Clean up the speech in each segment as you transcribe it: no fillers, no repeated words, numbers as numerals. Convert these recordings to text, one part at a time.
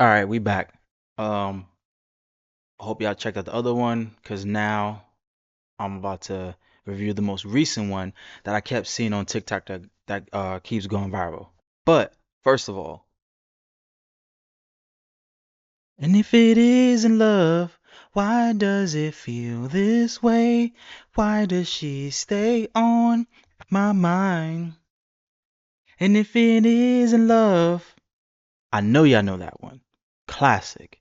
All right, we back. Um, I hope y'all checked out the other one because now I'm about to review the most recent one that I kept seeing on TikTok that keeps going viral. But first of all, and if it isn't love, why does it feel this way? Why does she stay on my mind? And if it isn't love, I know y'all know that one. Classic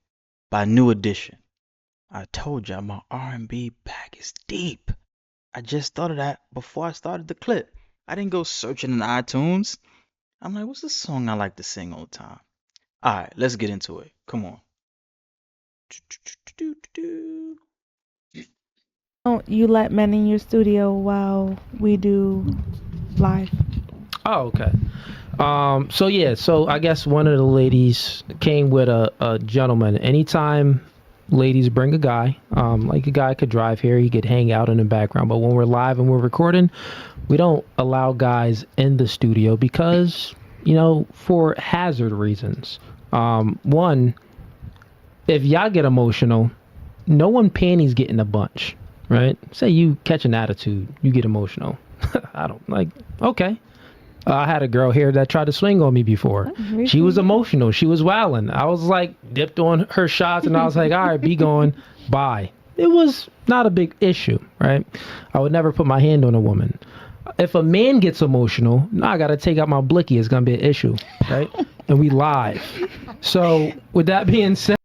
by New Edition. I told y'all my R&B bag is deep. I just thought of that before I started the clip. I didn't go searching in iTunes. I'm like, what's the song I like to sing all the time? All right, let's get into it. Come on. Don't you let men in your studio while we do live? Oh, okay. So I guess one of the ladies came with a gentleman. Anytime ladies bring a guy, like a guy could drive here, he could hang out in the background. But when we're live and we're recording, we don't allow guys in the studio because, for hazard reasons. One, if y'all get emotional, no one panties get in a bunch, right? Say you catch an attitude, you get emotional. I don't like, okay. I had a girl here that tried to swing on me before. She was emotional. She was wilding. I was like, dipped on her shots, and I was like, all right, be going. Bye. It was not a big issue, right? I would never put my hand on a woman. If a man gets emotional, now I got to take out my blicky. It's going to be an issue, right? And we live. So with that being said,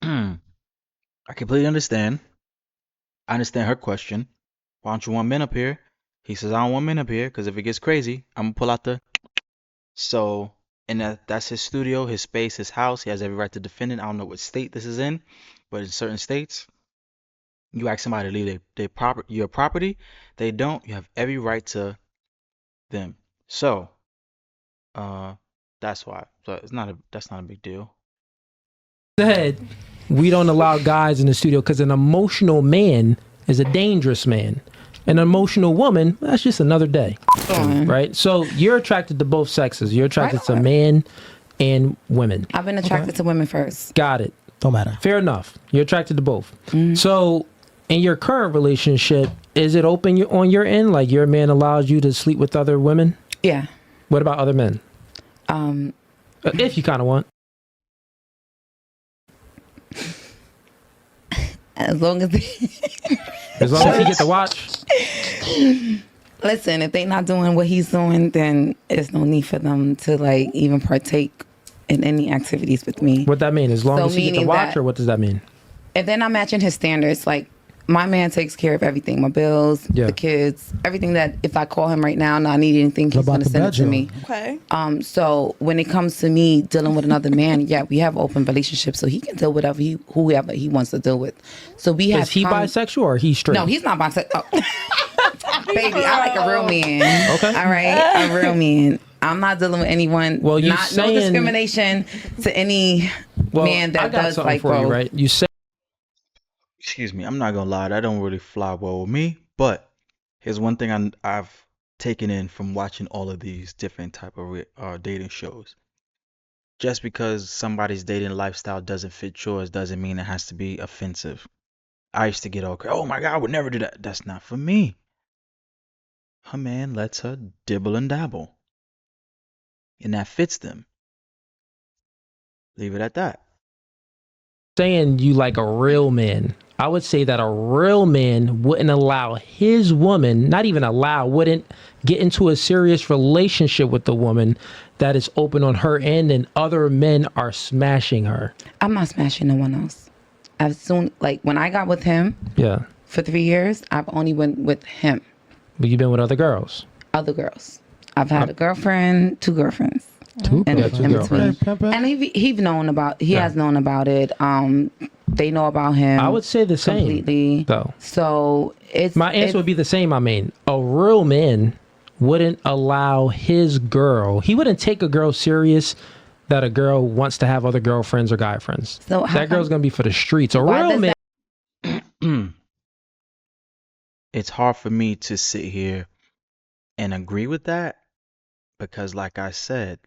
I completely understand. I understand her question. Why don't you want men up here? He says, I don't want men up here because if it gets crazy, I'm going to pull out the. So, and that's his studio, his space, his house. He has every right to defend it. I don't know what state this is in, but in certain states, you ask somebody to leave your property, they don't. You have every right to them. So, uh, that's why. So that's not a big deal. we don't allow guys in the studio because an emotional man is a dangerous man. An emotional woman, that's just another day, right? So you're attracted to both sexes. You're attracted to men and women. I've been attracted to women first. Got it. Don't matter. Fair enough. You're attracted to both. So in your current relationship, is it open on your end? Like your man allows you to sleep with other women? Yeah. What about other men? If you kind of want. As long as As long as you get to watch. listen, if they not doing what he's doing, then there's no need for them to like even partake in any activities with me. What that mean? As long So as you get to meaning watch, that- or what does that mean? If they're not matching his standards, like my man takes care of everything, my bills, Yeah. the kids, everything that if I call him right now and I need anything, he's about going to the send it to me. Okay. So when it comes to me dealing with another man, yeah, we have open relationships, so he can deal with whoever he wants to deal with. So we have. Is he bisexual or he's straight? No, he's not bisexual. Oh. Baby, I like a real man. Okay. All right, a real man. I'm not dealing with anyone. Well, you no saying- discrimination to any man I that got does something like for you, both. right? You say Excuse me, I'm not gonna lie, that don't really fly well with me. But here's one thing I've taken in from watching all of these different type of dating shows. Just because somebody's dating lifestyle doesn't fit yours doesn't mean it has to be offensive. I used to get okay, oh my God, I would never do that. That's not for me. Her man lets her dibble and dabble, and that fits them. Leave it at that. saying you like a real man. I would say that a real man wouldn't allow his woman, not even allow, wouldn't get into a serious relationship with the woman that is open on her end and other men are smashing her. I'm not smashing no one else. As soon like when I got with him Yeah. for 3 years, I've only went with him. But you've been with other girls. Other girls. I've had a girlfriend, 2 girlfriends. Two in, Yeah, two in girlfriends. between. And he Yeah. has known about it. They know about him. I would say the same, completely. though. So it's My answer would be the same. I mean, a real man wouldn't allow his girl, he wouldn't take a girl serious that a girl wants to have other girlfriends or guy friends. So how That girl's come- going to be for the streets. A Why real does man. It's hard for me to sit here and agree with that because, like I said,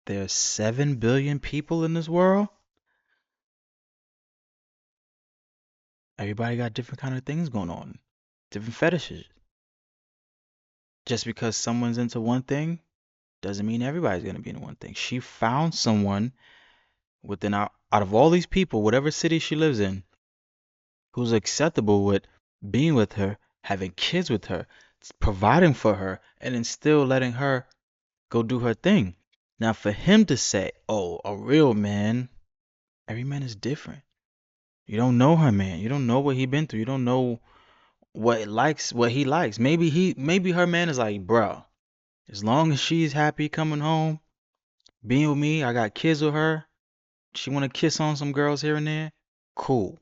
there's 7 billion people in this world. Everybody got different kind of things going on, different fetishes. Just because someone's into one thing doesn't mean everybody's gonna be into one thing. She found someone within out of all these people, whatever city she lives in, who's acceptable with being with her, having kids with her, providing for her, and then still letting her go do her thing. Now, for him to say, "Oh, a real man," every man is different. You don't know her man. You don't know what he been through. You don't know what he likes. Maybe her man is like, "Bro, as long as she's happy coming home, being with me, I got kids with her. She want to kiss on some girls here and there. Cool."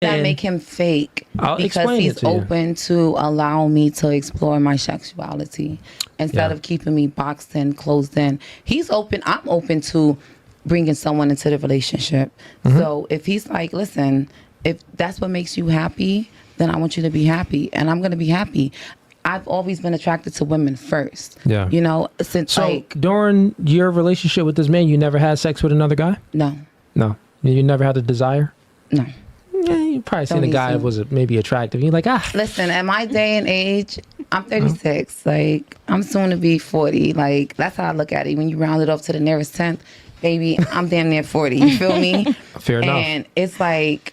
That And make him fake I'll because explain it he's to you. open to allow me to explore my sexuality instead Yeah. of keeping me boxed in, closed in. He's open. I'm open to bringing someone into the relationship. Mm-hmm. So if he's like, listen, if that's what makes you happy, then I want you to be happy, and I'm gonna be happy. I've always been attracted to women first. Yeah. You know, since So like during your relationship with this man, you never had sex with another guy? no, No. You never had a desire? no. Yeah, you probably seen Don't a need guy to. that was maybe attractive. You're like, Listen, at my day and age, I'm 36. Like, I'm soon to be 40. Like, that's how I look at it. When you round it up to the nearest tenth, baby, I'm damn near 40. You feel me? Fair enough. And it's like,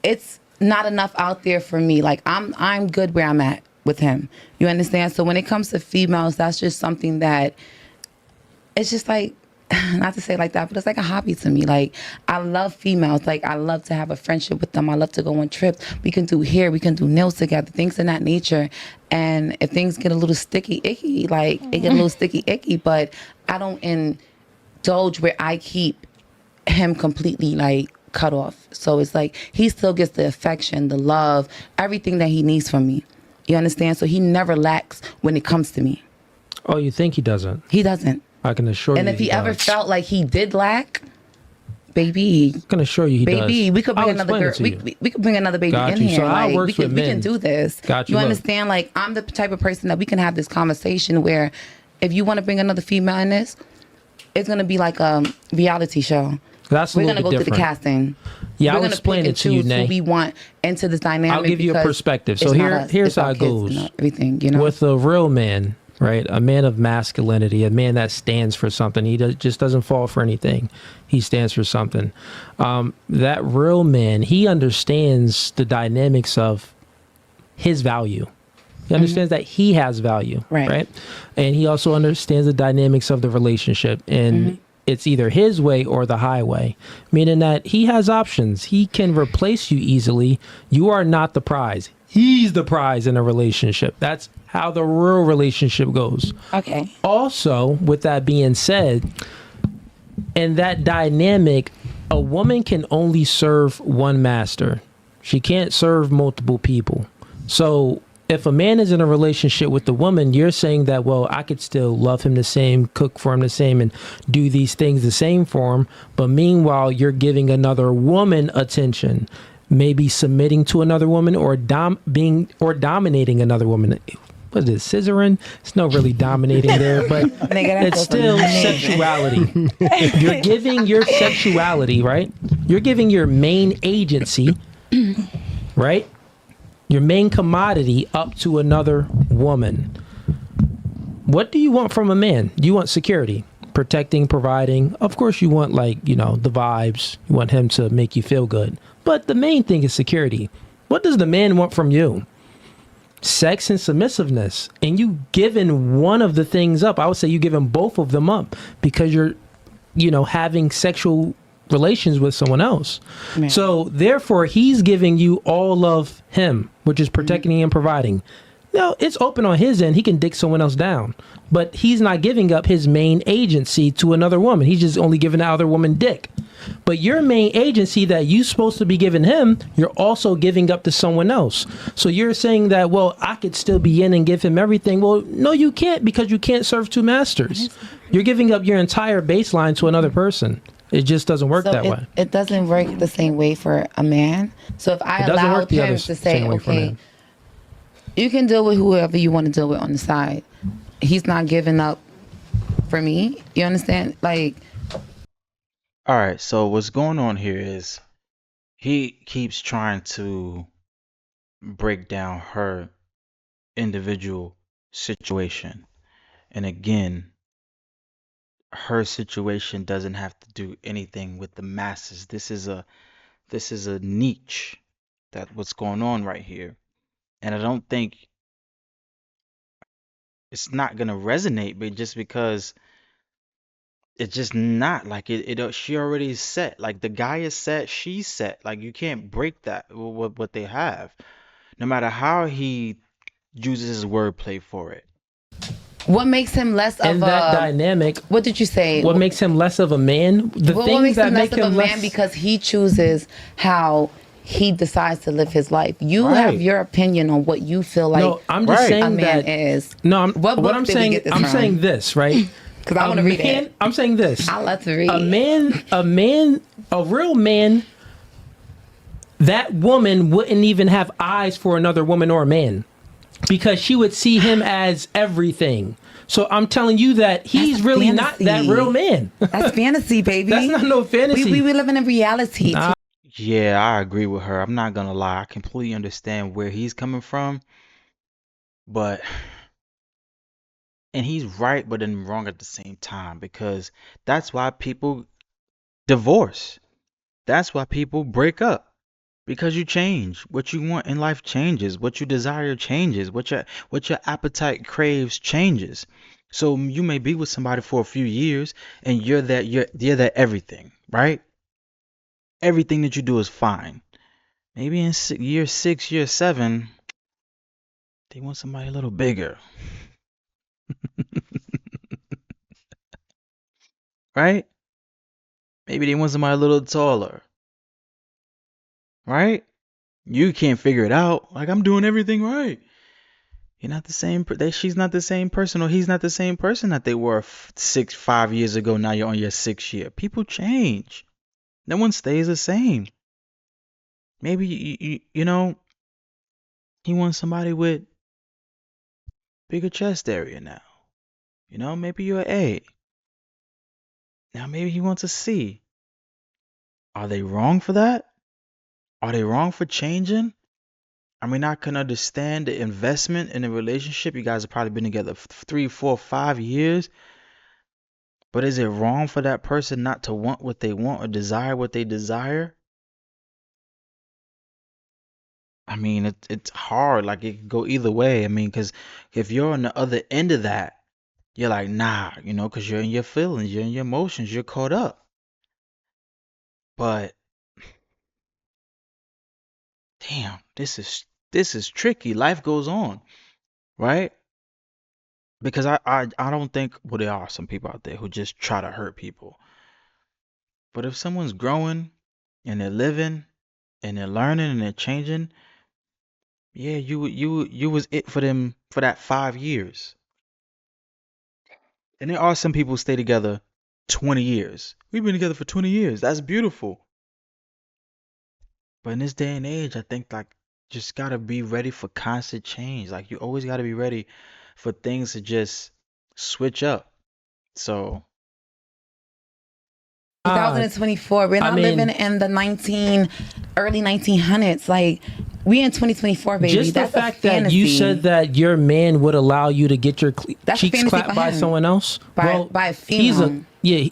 it's not enough out there for me. Like, I'm good where I'm at with him. You understand? So when it comes to females, that's just something that it's just like, not to say it like that, but it's like a hobby to me. Like, I love females. Like, I love to have a friendship with them. I love to go on trips. We can do hair. We can do nails together, things in that nature. And if things get a little sticky, icky, like, it get a little sticky, icky, but I don't indulge where I keep him completely, like, cut off. So it's like, he still gets the affection, the love, everything that he needs from me. You understand? So he never lacks when it comes to me. oh, you think he doesn't? He doesn't. I can assure you. And if he ever does. felt like he did lack, baby, I can assure you he does. baby, we could bring I'll another explain girl. it to you. We could bring another baby Got in you. here. So how it Like, works with we can men. do this. Got you. You Look. understand? Like, I'm the type of person that we can have this conversation where if you want to bring another female in this, it's gonna be like a reality show. That's a We're little gonna bit go through the different. casting. Yeah, We're I'll gonna explain pick it and to you, choose Nay. who we want into this dynamic. I'll give you a because perspective. So it's not us, here's it's how our it kids goes. and everything, you know. With a real man, right? A man of masculinity, a man that stands for something. He just doesn't fall for anything. He stands for something. That real man, he understands the dynamics of his value. He understands that he has value, right? And he also understands the dynamics of the relationship. And it's either his way or the highway, meaning that he has options. He can replace you easily. You are not the prize. He's the prize in a relationship. That's how the real relationship goes. Okay. Also, with that being said, in that dynamic, a woman can only serve one master. She can't serve multiple people. So if a man is in a relationship with the woman, you're saying that, well, I could still love him the same, cook for him the same, and do these things the same for him. But meanwhile, you're giving another woman attention, maybe submitting to another woman or dominating another woman. What is it, scissoring? It's not really dominating there, but it's still sexuality. You're giving your sexuality, right? You're giving your main agency, right? Your main commodity up to another woman. What do you want from a man? You want security, protecting, providing. Of course, you want, like, you know, the vibes. You want him to make you feel good. But the main thing is security. What does the man want from you? Sex and submissiveness. And you giving one of the things up. I would say you giving both of them up because you're, you know, having sexual relations with someone else. Man. So therefore, he's giving you all of him, which is protecting and providing. No, it's open on his end. He can dick someone else down, but he's not giving up his main agency to another woman. He's just only giving the other woman dick. But your main agency that you're supposed to be giving him, you're also giving up to someone else. So you're saying that, well, I could still be in and give him everything. Well, no, you can't, because you can't serve two masters. You're giving up your entire baseline to another person. It just doesn't work that way. It doesn't work the same way for a man. So if I allowed him to say, okay, you can deal with whoever you want to deal with on the side. He's not giving up for me. You understand? Like, All right, so what's going on here is he keeps trying to break down her individual situation. And again, her situation doesn't have to do anything with the masses. This is a niche that what's going on right here. And I don't think it's not gonna resonate, but just because it's just not like she already is set. Like the guy is set, she's set. Like you can't break that what they have. No matter how he uses his wordplay for it. what makes him less of In that a? dynamic, What did you say? what makes him less of a man? The What things makes that him less make of a him man less. because he chooses how he decides to live his life. You have Right. your opinion on what you feel like No, I'm just Right. saying a man that. is. No, What book what I'm did we saying. get this I'm from? saying this, right? Because I want to read it. I'm saying this. I love to read. A real man. That woman wouldn't even have eyes for another woman or a man, because she would see him as everything. So I'm telling you that he's That's really not that fantasy. real man. That's fantasy, baby. That's not no fantasy. We living in reality. Nah. Yeah, I agree with her. I'm not gonna lie. I completely understand where he's coming from, but and he's right, but then wrong at the same time because that's why people divorce. That's why people break up. Because you change. What you want in life changes. What you desire changes. What your appetite craves changes. So you may be with somebody for a few years and you're that everything, right? Everything that you do is fine. Maybe in year 6, year 7, they want somebody a little bigger, right? Maybe they want somebody a little taller, right? You can't figure it out. Like I'm doing everything right. You're not the same. She's not the same person, or he's not the same person that they were 5 years ago. Now you're on your 6th year. People change. No one stays the same. Maybe he wants somebody with bigger chest area now. Maybe you're an A. Now maybe he wants a C. Are they wrong for that? Are they wrong for changing? I mean, I can understand the investment in a relationship. You guys have probably been together 3, 4, 5 years. But is it wrong for that person not to want what they want or desire what they desire? I mean, it's hard. Like it could go either way. I mean, because if you're on the other end of that, you're like, nah, because you're in your feelings, you're in your emotions, you're caught up. But damn, this is tricky. Life goes on, right? Because I don't think, well, there are some people out there who just try to hurt people. But if someone's growing and they're living and they're learning and they're changing, yeah, you was it for them for that 5 years. And there are some people who stay together 20 years. We've been together for 20 years. That's beautiful. But in this day and age, I think like just gotta be ready for constant change. Like you always gotta be ready for things to just switch up. So 2024. We're I not mean- living in the early 1900s. Like we in 2024, baby. Just the That's fact a that fantasy. you said that your man would allow you to get your That's a cheeks fantasy clapped for by him. someone else. By a female. Yeah.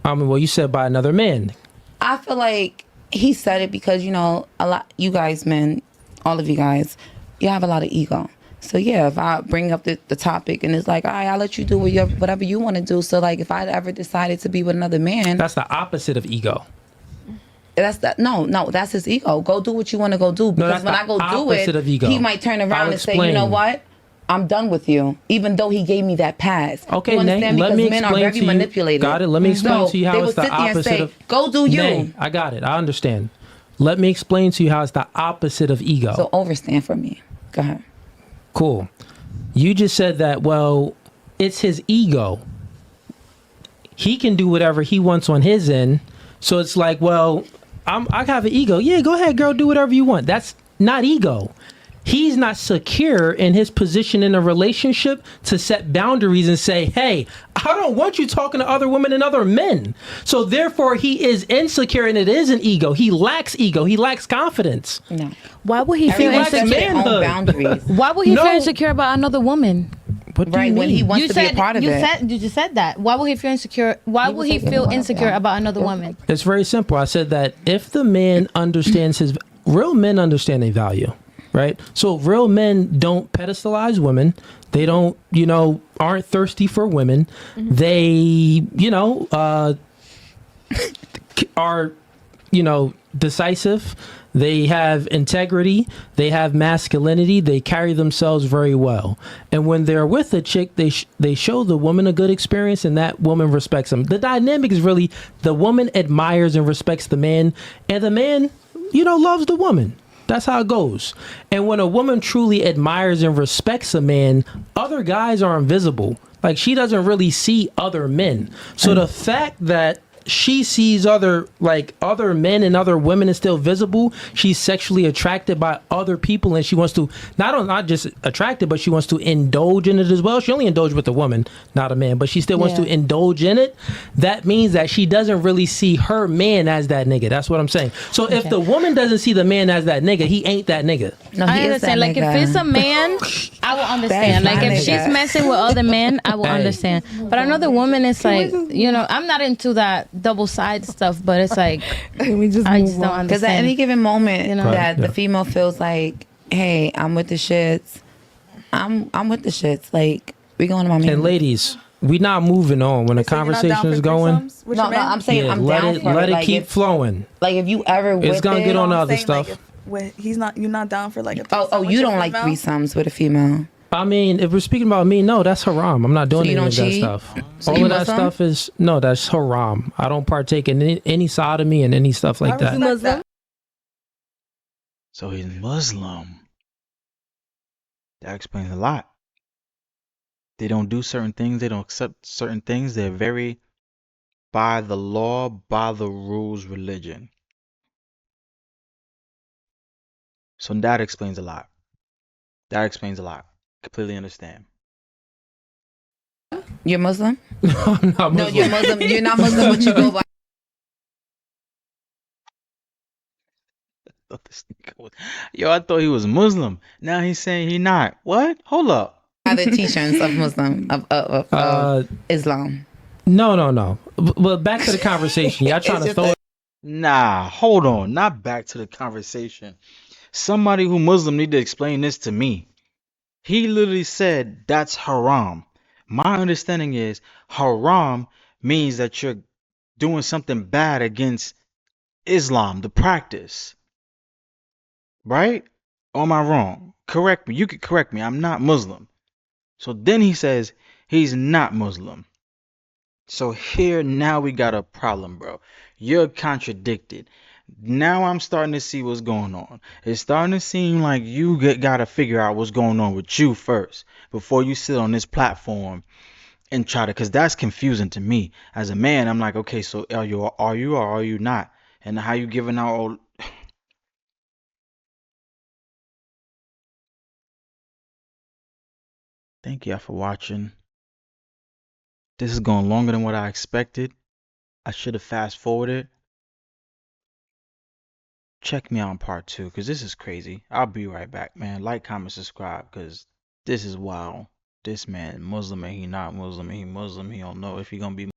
I mean, well, you said by another man. I feel like he said it because a lot you guys men, all of you guys, you have a lot of ego. So yeah, if I bring up the topic and it's like, all right, I'll let you do whatever you want to do. So like, if I ever decided to be with another man, That's the opposite of ego. that's his ego. Go do what you want to go do. Because that's when the I go do opposite of it, ego. he might turn around I'll and say, you know explain. what? I'm done with you, even though he gave me that pass. Okay, you understand? Nay, let Because me men are explain very to you. manipulated. Got it. Let me explain So to you how they it's would the sit there and opposite say, of. go do you. Nay, I got it. I understand. Let me explain to you how it's the opposite of ego. So overstand for me. Go ahead. Cool. You just said that, well, it's his ego. He can do whatever he wants on his end. So it's like, well, I have an ego. Yeah, go ahead, girl, do whatever you want. That's not ego. he's not secure in his position in a relationship to set boundaries and say, hey, I don't want you talking to other women and other men. So therefore he is insecure, and it is an ego. He lacks ego. He lacks confidence. No. Why would he feel Everyone sets insecure? their own boundaries. Why would he No. feel insecure about another woman? What do Right, you when mean? he wants to be a part of it. You just said that. Why would he feel insecure? Why would he feel insecure about another woman? It's very simple. I said that if the man understands his real men understand their value, right? So real men don't pedestalize women. They don't, aren't thirsty for women. They, are, decisive. They have integrity. They have masculinity. They carry themselves very well. And when they're with a chick, they show the woman a good experience, and that woman respects them. The dynamic is really the woman admires and respects the man, and the man, loves the woman. That's how it goes. And when a woman truly admires and respects a man, other guys are invisible. Like, she doesn't really see other men. So the fact that she sees other men and other women is still visible. She's sexually attracted by other people, and she wants to not just attracted, but she wants to indulge in it as well. She only indulges with a woman, not a man, but she still wants to indulge in it. That means that she doesn't really see her man as that nigga. That's what I'm saying. So if the woman doesn't see the man as that nigga, he ain't that nigga. No, I he is that understand. Like, nigga. if it's a man, I will understand. That's Like, my if nigga. she's messing with other men, I will understand. But another woman, it's like, I'm not into that double side stuff, but it's like, I just don't understand. Because at any given moment that Yeah. the female feels like, hey, I'm with the shits, I'm with the shits. Like, we going to my man. And ladies, we not moving on when the conversation is going. No, I'm saying I'm let down it for it. let it Like, keep if, flowing. like, if you ever It's gonna get on the other saying, stuff. Like, when you're not down for like a Oh, threesome with you your don't like female? threesomes with a female. I mean, if we're speaking about me, no, that's haram. I'm not doing So you any of don't that cheat? stuff. So All you of that Muslim? stuff is no, that's haram. I don't partake in any sodomy and any stuff like that. Muslim? So he's Muslim. That explains a lot. They don't do certain things. They don't accept certain things. They're very by the law, by the rules religion. So that explains a lot. That explains a lot. Completely understand. You're Muslim? I'm not No, Muslim. you're Muslim. You're not Muslim, but you go by. Yo, I thought he was Muslim. Now he's saying he not. What? Hold up. The teachings of Muslim of Islam. No. But back to the conversation. Y'all trying to throw it. Nah, hold on. Not back to the conversation. Somebody who Muslim need to explain this to me. He literally said that's haram. My understanding is haram means that you're doing something bad against Islam, the practice. Right? Or am I wrong? Correct me. You could correct me. I'm not Muslim. So then he says he's not Muslim. So here now we got a problem, bro. You're contradicted. Now I'm starting to see what's going on. It's starting to seem like you gotta figure out what's going on with you first before you sit on this platform and try to, because that's confusing to me. As a man, I'm like, okay, so are you or are you not? And how you giving out all... Thank y'all for watching. This is going longer than what I expected. I should have fast forwarded. Check me out on part 2 because this is crazy. I'll be right back, man. Like, comment, subscribe because this is wild. This man Muslim and he not Muslim and he Muslim. He don't know if he gonna be